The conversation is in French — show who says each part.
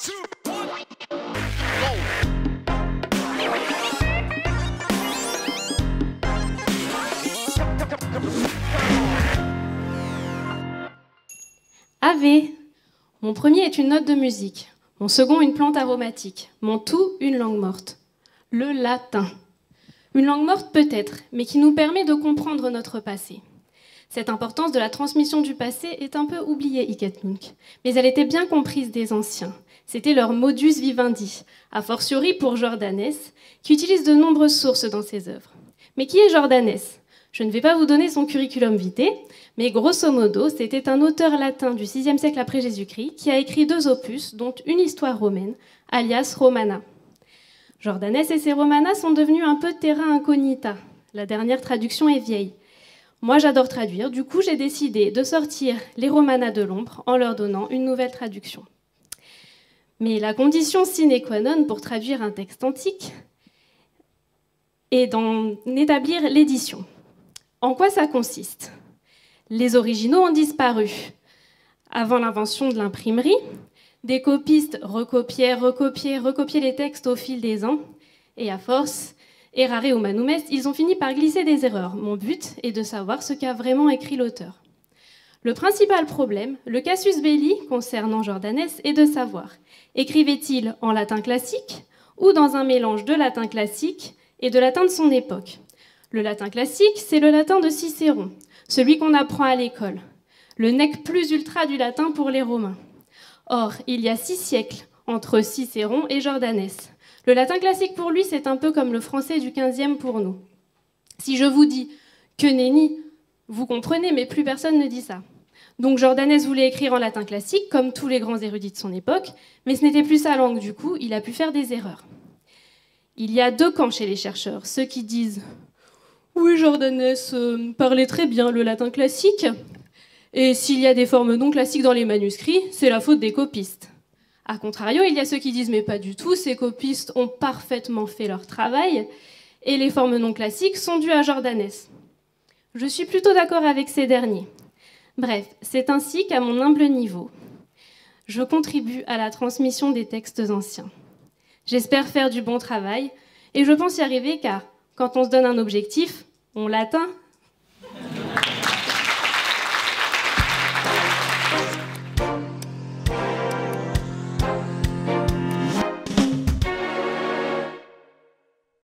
Speaker 1: Ave. Mon premier est une note de musique, mon second une plante aromatique, mon tout une langue morte. Le latin. Une langue morte peut-être, mais qui nous permet de comprendre notre passé. Cette importance de la transmission du passé est un peu oubliée, Hic Nunc, mais elle était bien comprise des anciens. C'était leur modus vivendi, a fortiori pour Jordanès, qui utilise de nombreuses sources dans ses œuvres. Mais qui est Jordanès ? Je ne vais pas vous donner son curriculum vitae, mais grosso modo, c'était un auteur latin du VIe siècle après Jésus-Christ qui a écrit 2 opus, dont une histoire romaine, alias Romana. Jordanès et ses Romana sont devenus un peu terra incognita. La dernière traduction est vieille. Moi, j'adore traduire, du coup, j'ai décidé de sortir les Romana de l'ombre en leur donnant une nouvelle traduction. Mais la condition sine qua non pour traduire un texte antique est d'en établir l'édition. En quoi ça consiste ? Les originaux ont disparu. Avant l'invention de l'imprimerie, des copistes recopiaient les textes au fil des ans, et à force, errare humanum est, ils ont fini par glisser des erreurs. Mon but est de savoir ce qu'a vraiment écrit l'auteur. Le principal problème, le casus belli concernant Jordanès, est de savoir, écrivait-il en latin classique ou dans un mélange de latin classique et de latin de son époque ? Le latin classique, c'est le latin de Cicéron, celui qu'on apprend à l'école, le nec plus ultra du latin pour les Romains. Or, il y a 6 siècles entre Cicéron et Jordanès. Le latin classique pour lui, c'est un peu comme le français du XVe pour nous. Si je vous dis « que nenni », vous comprenez, mais plus personne ne dit ça. Donc Jordanès voulait écrire en latin classique, comme tous les grands érudits de son époque, mais ce n'était plus sa langue, du coup, il a pu faire des erreurs. Il y a 2 camps chez les chercheurs, ceux qui disent « oui, Jordanès parlait très bien le latin classique, et s'il y a des formes non classiques dans les manuscrits, c'est la faute des copistes. » A contrario, il y a ceux qui disent « mais pas du tout, ces copistes ont parfaitement fait leur travail, et les formes non classiques sont dues à Jordanès. » Je suis plutôt d'accord avec ces derniers. Bref, c'est ainsi qu'à mon humble niveau, je contribue à la transmission des textes anciens. J'espère faire du bon travail, et je pense y arriver car, quand on se donne un objectif, on l'atteint